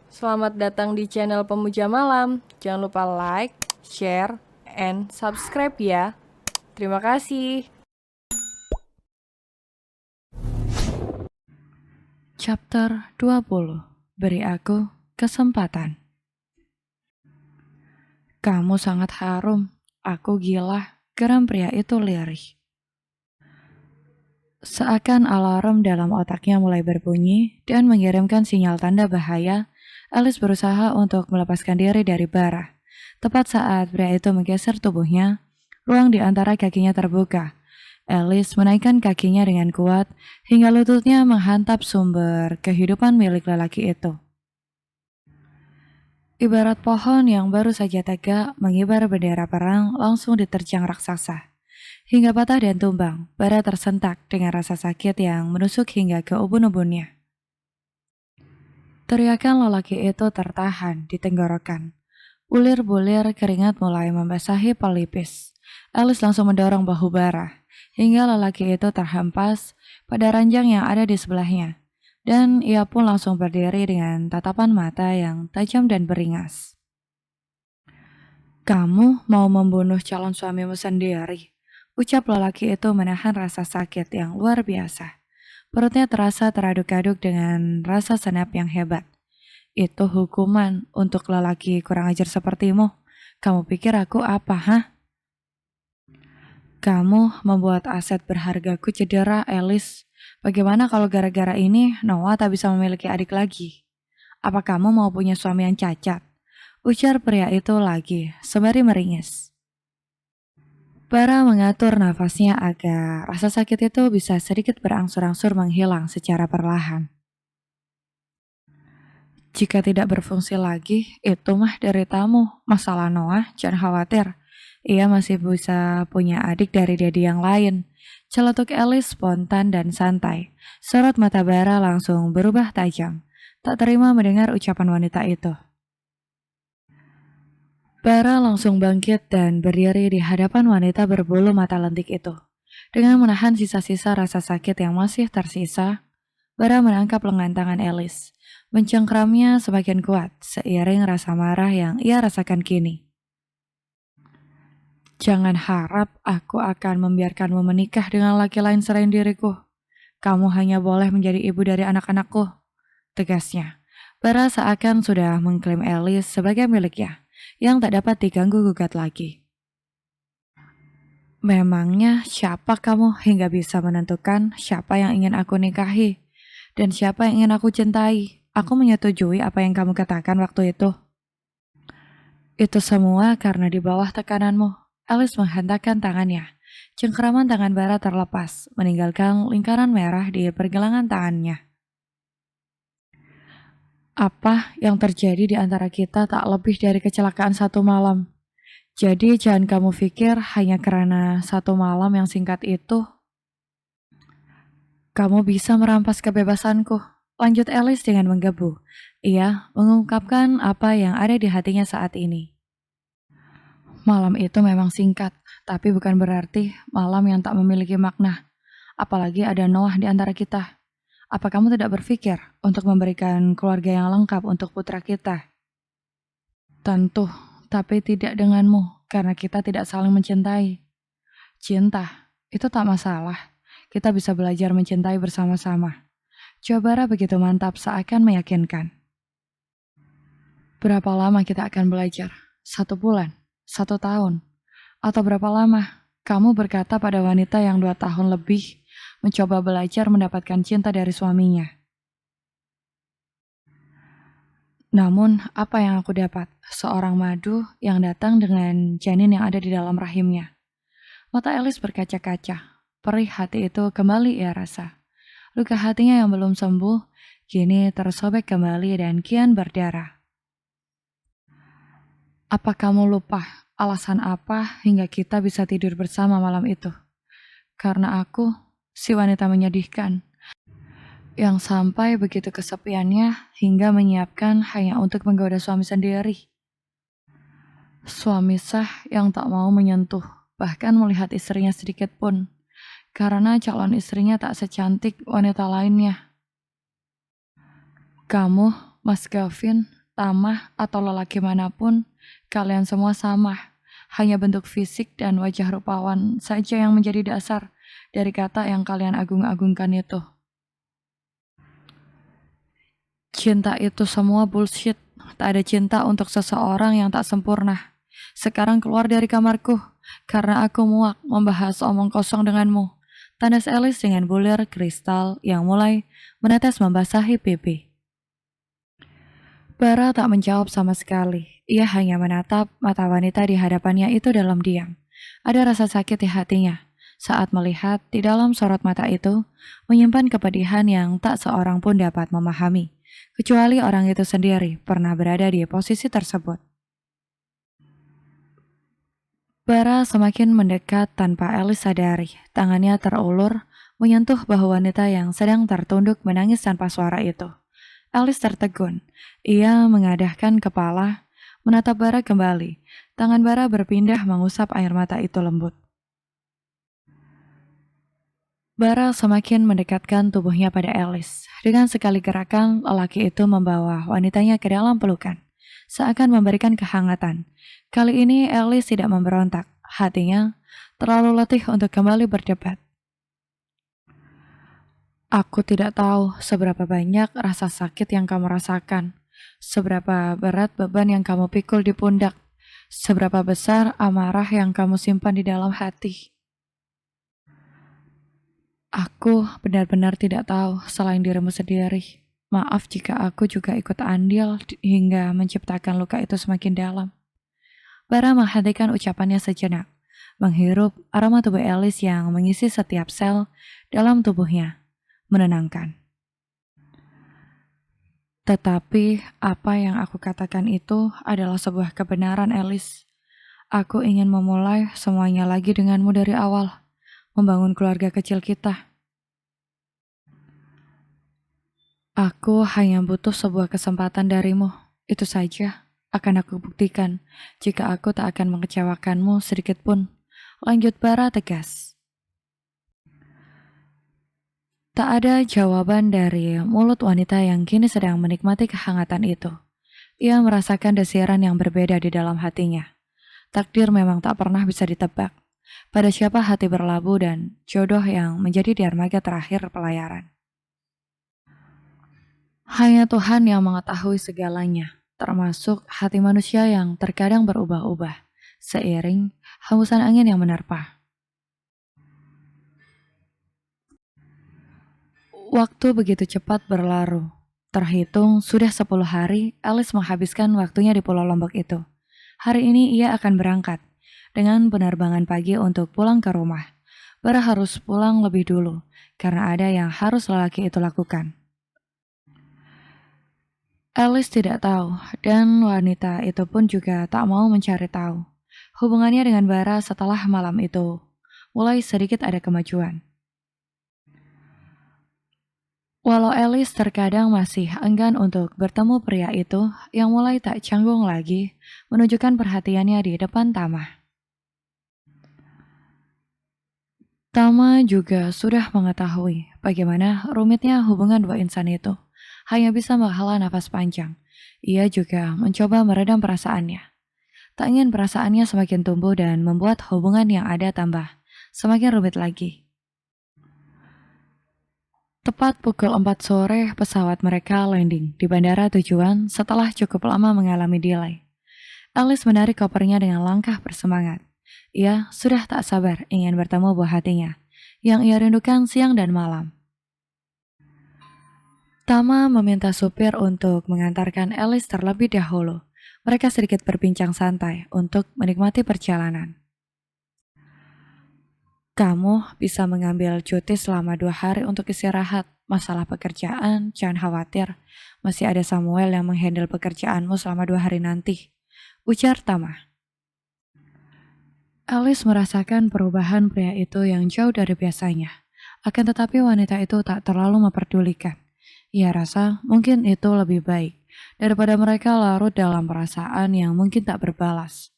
Selamat datang di channel Pemuja Malam. Jangan lupa like, share, and subscribe ya. Terima kasih. Chapter 20. Beri aku kesempatan. Kamu sangat harum. Aku gila. Geram pria itu lirih. Seakan alarm dalam otaknya mulai berbunyi dan mengirimkan sinyal tanda bahaya, Alice berusaha untuk melepaskan diri dari bara. Tepat saat pria itu menggeser tubuhnya, ruang di antara kakinya terbuka. Alice menaikkan kakinya dengan kuat hingga lututnya menghantam sumber kehidupan milik lelaki itu. Ibarat pohon yang baru saja tegak mengibar bendera perang langsung diterjang raksasa. Hingga patah dan tumbang, bara tersentak dengan rasa sakit yang menusuk hingga ke ubun-ubunnya. Teriakan lelaki itu tertahan di tenggorokan. Bulir-bulir keringat mulai membasahi pelipis. Alice langsung mendorong bahu bara, hingga lelaki itu terhempas pada ranjang yang ada di sebelahnya. Dan ia pun langsung berdiri dengan tatapan mata yang tajam dan beringas. Kamu mau membunuh calon suamimu sendiri, ucap lelaki itu menahan rasa sakit yang luar biasa. Perutnya terasa teraduk-aduk dengan rasa senap yang hebat. Itu hukuman untuk lelaki kurang ajar sepertimu. Kamu pikir aku apa, hah? Kamu membuat aset berhargaku cedera, Alice. Bagaimana kalau gara-gara ini Noah tak bisa memiliki adik lagi? Apa kamu mau punya suami yang cacat? Ujar pria itu lagi, sembari meringis. Bara mengatur nafasnya agar rasa sakit itu bisa sedikit berangsur-angsur menghilang secara perlahan. Jika tidak berfungsi lagi, itu mah deritamu. Masalah Noah, jangan khawatir. Ia masih bisa punya adik dari daddy yang lain. Celetuk Alice spontan dan santai. Sorot mata Bara langsung berubah tajam. Tak terima mendengar ucapan wanita itu. Bara langsung bangkit dan berdiri di hadapan wanita berbulu mata lentik itu. Dengan menahan sisa-sisa rasa sakit yang masih tersisa, Bara menangkap lengan tangan Alice. Mencengkramnya semakin kuat seiring rasa marah yang ia rasakan kini. Jangan harap aku akan membiarkanmu menikah dengan laki lain selain diriku. Kamu hanya boleh menjadi ibu dari anak-anakku, tegasnya. Bara seakan sudah mengklaim Alice sebagai miliknya, yang tak dapat diganggu-gugat lagi. Memangnya siapa kamu hingga bisa menentukan siapa yang ingin aku nikahi dan siapa yang ingin aku cintai? Aku menyetujui apa yang kamu katakan waktu itu. Itu semua karena di bawah tekananmu. Alice menghentakkan tangannya. Cengkeraman tangan Bara terlepas, meninggalkan lingkaran merah di pergelangan tangannya. Apa yang terjadi di antara kita tak lebih dari kecelakaan satu malam. Jadi jangan kamu pikir hanya karena satu malam yang singkat itu, kamu bisa merampas kebebasanku. Lanjut Alice dengan menggebu. Ia mengungkapkan apa yang ada di hatinya saat ini. Malam itu memang singkat, tapi bukan berarti malam yang tak memiliki makna. Apalagi ada Noah di antara kita. Apa kamu tidak berpikir untuk memberikan keluarga yang lengkap untuk putra kita? Tentu, tapi tidak denganmu, karena kita tidak saling mencintai. Cinta, itu tak masalah. Kita bisa belajar mencintai bersama-sama. Jawa begitu mantap seakan meyakinkan. Berapa lama kita akan belajar? 1 bulan? 1 tahun? Atau berapa lama? Kamu berkata pada wanita yang 2 tahun lebih mencoba belajar mendapatkan cinta dari suaminya. Namun, apa yang aku dapat? Seorang madu yang datang dengan janin yang ada di dalam rahimnya. Mata Alice berkaca-kaca. Perih hati itu kembali ia rasa. Luka hatinya yang belum sembuh, kini tersobek kembali dan kian berdarah. Apa kamu lupa alasan apa hingga kita bisa tidur bersama malam itu? Karena aku, si wanita menyedihkan, yang sampai begitu kesepiannya hingga menyiapkan hanya untuk menggoda suami sendiri. Suami sah yang tak mau menyentuh, bahkan melihat istrinya sedikit pun, karena calon istrinya tak secantik wanita lainnya. Kamu, Mas Gavin, Tamah, atau lelaki manapun, kalian semua sama. Hanya bentuk fisik dan wajah rupawan saja yang menjadi dasar dari kata yang kalian agung-agungkan itu. Cinta itu semua bullshit. Tak ada cinta untuk seseorang yang tak sempurna. Sekarang keluar dari kamarku, karena aku muak membahas omong kosong denganmu. Tandas Alice dengan bulir kristal yang mulai menetes membasahi pipi. Bara tak menjawab sama sekali. Ia hanya menatap mata wanita di hadapannya itu dalam diam. Ada rasa sakit di hatinya saat melihat di dalam sorot mata itu menyimpan kepedihan yang tak seorang pun dapat memahami, kecuali orang itu sendiri pernah berada di posisi tersebut. Bara semakin mendekat tanpa Alice sadari. Tangannya terulur menyentuh bahu wanita yang sedang tertunduk menangis tanpa suara itu. Alice tertegun. Ia mengadahkan kepala, menatap Bara kembali. Tangan Bara berpindah mengusap air mata itu lembut. Bara semakin mendekatkan tubuhnya pada Alice. Dengan sekali gerakan, lelaki itu membawa wanitanya ke dalam pelukan, seakan memberikan kehangatan. Kali ini Alice tidak memberontak. Hatinya terlalu letih untuk kembali berdebat. Aku tidak tahu seberapa banyak rasa sakit yang kamu rasakan, seberapa berat beban yang kamu pikul di pundak, seberapa besar amarah yang kamu simpan di dalam hati. Aku benar-benar tidak tahu selain dirimu sendiri. Maaf jika aku juga ikut andil hingga menciptakan luka itu semakin dalam. Bara menghentikan ucapannya sejenak, menghirup aroma tubuh Alice yang mengisi setiap sel dalam tubuhnya. Menenangkan. Tetapi apa yang aku katakan itu adalah sebuah kebenaran, Alice. Aku ingin memulai semuanya lagi denganmu dari awal, membangun keluarga kecil kita. Aku hanya butuh sebuah kesempatan darimu, itu saja. Akan aku buktikan jika aku tak akan mengecewakanmu sedikit pun. Lanjut Bara tegas. Tak ada jawaban dari mulut wanita yang kini sedang menikmati kehangatan itu. Ia merasakan desiran yang berbeda di dalam hatinya. Takdir memang tak pernah bisa ditebak. Pada siapa hati berlabuh dan jodoh yang menjadi dermaga terakhir pelayaran. Hanya Tuhan yang mengetahui segalanya, termasuk hati manusia yang terkadang berubah-ubah, seiring hembusan angin yang menerpa. Waktu begitu cepat berlalu. Terhitung sudah 10 hari, Alice menghabiskan waktunya di Pulau Lombok itu. Hari ini ia akan berangkat dengan penerbangan pagi untuk pulang ke rumah. Bara harus pulang lebih dulu karena ada yang harus lelaki itu lakukan. Alice tidak tahu dan wanita itu pun juga tak mau mencari tahu. Hubungannya dengan Bara setelah malam itu mulai sedikit ada kemajuan. Walau Alice terkadang masih enggan untuk bertemu pria itu yang mulai tak canggung lagi menunjukkan perhatiannya di depan Tama. Tama juga sudah mengetahui bagaimana rumitnya hubungan dua insan itu. Hanya bisa menghela nafas panjang. Ia juga mencoba meredam perasaannya. Tak ingin perasaannya semakin tumbuh dan membuat hubungan yang ada tambah semakin rumit lagi. Tepat pukul 4 sore, pesawat mereka landing di bandara tujuan setelah cukup lama mengalami delay. Alice menarik kopernya dengan langkah bersemangat. Ia sudah tak sabar ingin bertemu buah hatinya, yang ia rindukan siang dan malam. Tama meminta supir untuk mengantarkan Alice terlebih dahulu. Mereka sedikit berbincang santai untuk menikmati perjalanan. Kamu bisa mengambil cuti selama 2 hari untuk istirahat. Masalah pekerjaan, jangan khawatir. Masih ada Samuel yang menghandle pekerjaanmu selama 2 hari nanti. Ujar Tama. Alice merasakan perubahan pria itu yang jauh dari biasanya. Akan tetapi wanita itu tak terlalu memperdulikan. Ia rasa mungkin itu lebih baik daripada mereka larut dalam perasaan yang mungkin tak berbalas.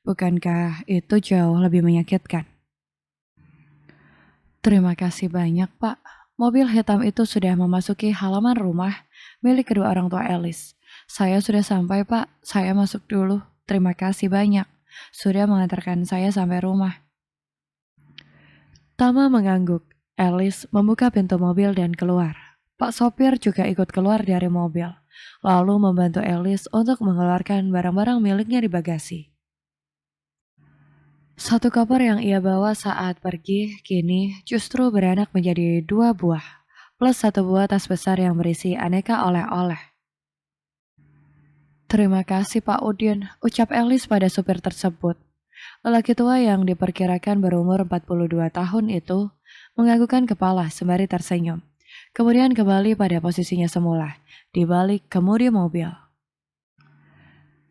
Bukankah itu jauh lebih menyakitkan? Terima kasih banyak, Pak. Mobil hitam itu sudah memasuki halaman rumah milik kedua orang tua Alice. Saya sudah sampai, Pak. Saya masuk dulu. Terima kasih banyak. Sudah mengantarkan saya sampai rumah. Tama mengangguk. Alice membuka pintu mobil dan keluar. Pak sopir juga ikut keluar dari mobil, lalu membantu Alice untuk mengeluarkan barang-barang miliknya di bagasi. Satu koper yang ia bawa saat pergi kini justru beranak menjadi 2 buah, plus 1 buah tas besar yang berisi aneka oleh-oleh. Terima kasih Pak Udin, ucap Alice pada supir tersebut. Lelaki tua yang diperkirakan berumur 42 tahun itu menganggukkan kepala sembari tersenyum. Kemudian kembali pada posisinya semula, di balik kemudi mobil.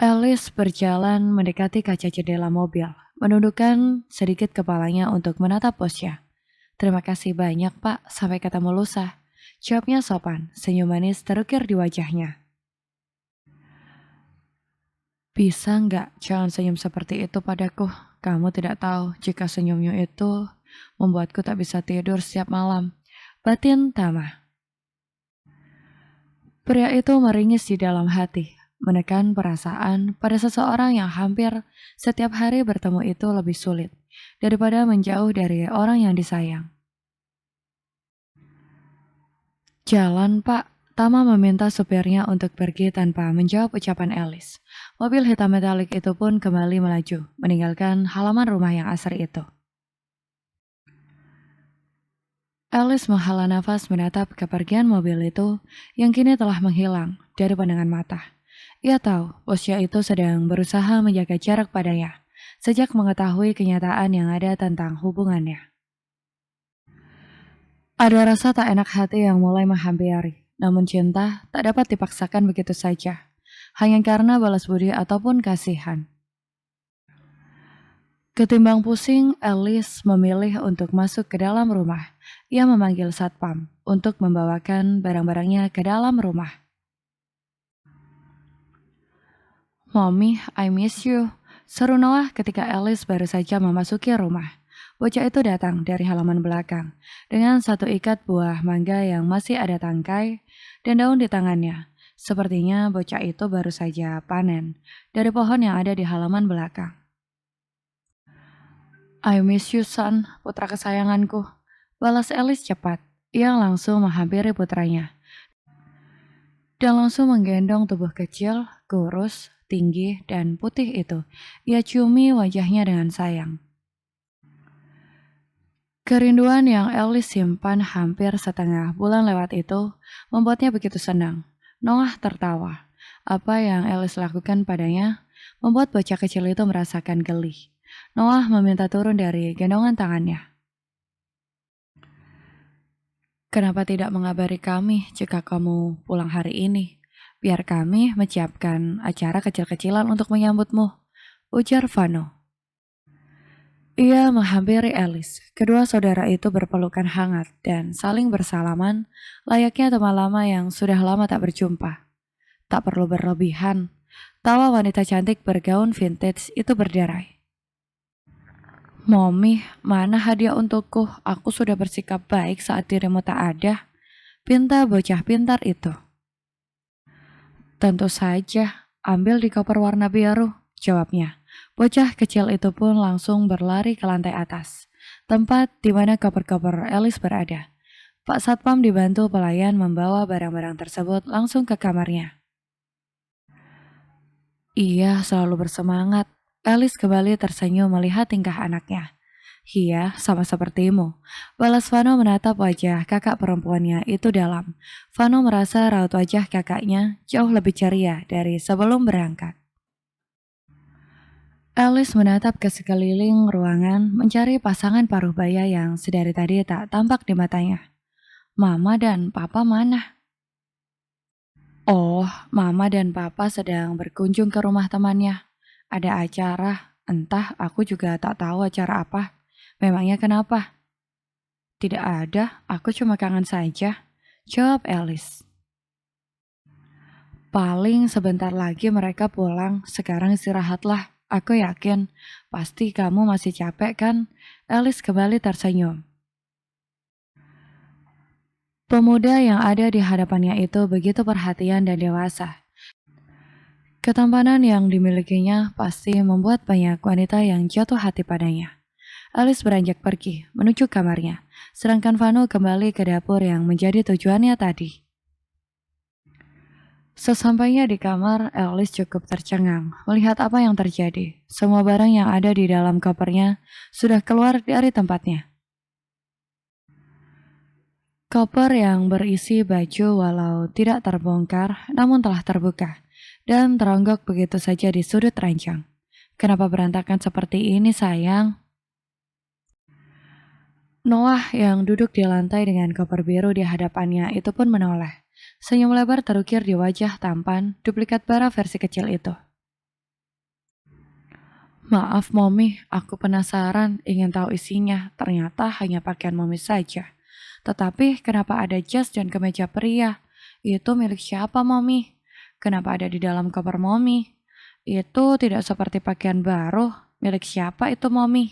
Alice berjalan mendekati kaca jendela mobil, menundukkan sedikit kepalanya untuk menatap bosnya. Terima kasih banyak Pak, sampai ketemu lusa. Jawabnya sopan, senyum manis terukir di wajahnya. Bisa nggak jangan senyum seperti itu padaku? Kamu tidak tahu jika senyumnya itu membuatku tak bisa tidur setiap malam. Batin Tama. Pria itu meringis di dalam hati, menekan perasaan pada seseorang yang hampir setiap hari bertemu itu lebih sulit daripada menjauh dari orang yang disayang. Jalan Pak, Tama meminta supirnya untuk pergi tanpa menjawab ucapan Alice. Mobil hitam metalik itu pun kembali melaju, meninggalkan halaman rumah yang asri itu. Alice menghela nafas menatap kepergian mobil itu yang kini telah menghilang dari pandangan mata. Ia tahu bosnya itu sedang berusaha menjaga jarak padanya sejak mengetahui kenyataan yang ada tentang hubungannya. Ada rasa tak enak hati yang mulai menghampiri, namun cinta tak dapat dipaksakan begitu saja, hanya karena balas budi ataupun kasihan. Ketimbang pusing, Alice memilih untuk masuk ke dalam rumah. Ia memanggil satpam untuk membawakan barang-barangnya ke dalam rumah. Mommy, I miss you, seru Noah ketika Alice baru saja memasuki rumah. Bocah itu datang dari halaman belakang dengan satu ikat buah mangga yang masih ada tangkai dan daun di tangannya. Sepertinya bocah itu baru saja panen dari pohon yang ada di halaman belakang. I miss you son, putra kesayanganku. Balas Alice cepat. Ia langsung menghampiri putranya dan langsung menggendong tubuh kecil, kurus, tinggi, dan putih itu. Ia ciumi wajahnya dengan sayang. Kerinduan yang Alice simpan hampir setengah bulan lewat itu membuatnya begitu senang. Noah tertawa. Apa yang Alice lakukan padanya membuat bocah kecil itu merasakan geli. Noah meminta turun dari gendongan tangannya. Kenapa tidak mengabari kami jika kamu pulang hari ini? Biar kami menyiapkan acara kecil-kecilan untuk menyambutmu, ujar Vano. Ia menghampiri Alice. Kedua saudara itu berpelukan hangat dan saling bersalaman, layaknya teman lama yang sudah lama tak berjumpa. Tak perlu berlebihan. Tawa wanita cantik bergaun vintage itu berderai. Mommy, mana hadiah untukku? Aku sudah bersikap baik saat dirimu tak ada. Pinta bocah pintar itu. Tentu saja, ambil di koper warna biru, jawabnya. Bocah kecil itu pun langsung berlari ke lantai atas, tempat di mana koper-koper Alice berada. Pak Satpam dibantu pelayan membawa barang-barang tersebut langsung ke kamarnya. Ia selalu bersemangat. Alice kembali tersenyum melihat tingkah anaknya. Iya, sama sepertimu. Balas Vano menatap wajah kakak perempuannya itu dalam. Vano merasa raut wajah kakaknya jauh lebih ceria dari sebelum berangkat. Alice menatap ke sekeliling ruangan mencari pasangan paruh baya yang sedari tadi tak tampak di matanya. Mama dan Papa mana? Oh, Mama dan Papa sedang berkunjung ke rumah temannya. Ada acara, entah aku juga tak tahu acara apa. Memangnya kenapa? Tidak ada, aku cuma kangen saja, jawab Alice. Paling sebentar lagi mereka pulang, sekarang istirahatlah. Aku yakin, pasti kamu masih capek kan? Alice kembali tersenyum. Pemuda yang ada di hadapannya itu begitu perhatian dan dewasa. Ketampanan yang dimilikinya pasti membuat banyak wanita yang jatuh hati padanya. Alice beranjak pergi menuju kamarnya, sedangkan Vanu kembali ke dapur yang menjadi tujuannya tadi. Sesampainya di kamar, Alice cukup tercengang melihat apa yang terjadi. Semua barang yang ada di dalam kopernya sudah keluar dari tempatnya. Koper yang berisi baju walau tidak terbongkar namun telah terbuka dan teronggok begitu saja di sudut ranjang. Kenapa berantakan seperti ini sayang? Noah yang duduk di lantai dengan koper biru di hadapannya itu pun menoleh. Senyum lebar terukir di wajah tampan duplikat bara versi kecil itu. Maaf Mommy, aku penasaran ingin tahu isinya. Ternyata hanya pakaian Mommy saja. Tetapi kenapa ada jas dan kemeja pria? Itu milik siapa Mommy? Kenapa ada di dalam koper Mommy? Itu tidak seperti pakaian baru. Milik siapa itu Mommy?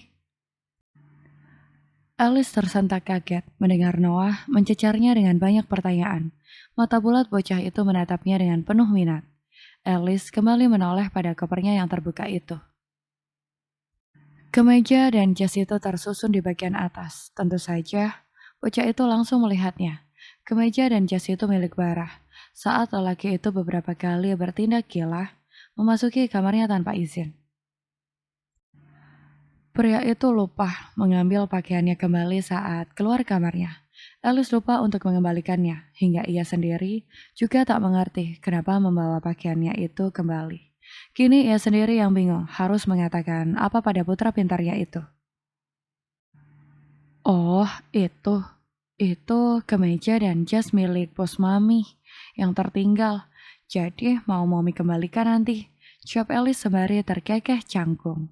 Alice tersentak kaget mendengar Noah mencecarnya dengan banyak pertanyaan. Mata bulat bocah itu menatapnya dengan penuh minat. Alice kembali menoleh pada kopernya yang terbuka itu. Kemeja dan jas itu tersusun di bagian atas. Tentu saja, bocah itu langsung melihatnya. Kemeja dan jas itu milik Barah. Saat lelaki itu beberapa kali bertindak gila, memasuki kamarnya tanpa izin. Pria itu lupa mengambil pakaiannya kembali saat keluar kamarnya. Alice lupa untuk mengembalikannya, hingga ia sendiri juga tak mengerti kenapa membawa pakaiannya itu kembali. Kini ia sendiri yang bingung harus mengatakan apa pada putra pintarnya itu. Oh, itu kemeja dan jas milik bos Mami yang tertinggal. Jadi mau Mami kembalikan nanti. Jawab Alice sembari terkekeh canggung.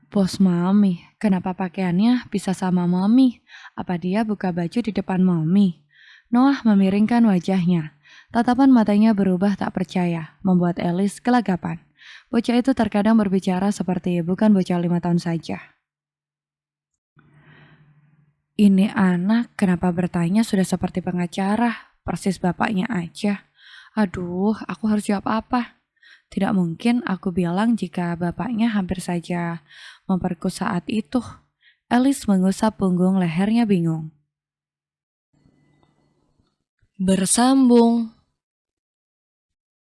Bos Mami, kenapa pakaiannya bisa sama Mami? Apa dia buka baju di depan Mami? Noah memiringkan wajahnya. Tatapan matanya berubah tak percaya, membuat Alice gelagapan. Bocah itu terkadang berbicara seperti bukan bocah 5 tahun saja. Ini anak kenapa bertanya sudah seperti pengacara, persis bapaknya aja. Aduh, aku harus jawab apa? Tidak mungkin aku bilang jika bapaknya hampir saja memperkosa saat itu. Alice mengusap punggung lehernya bingung. Bersambung.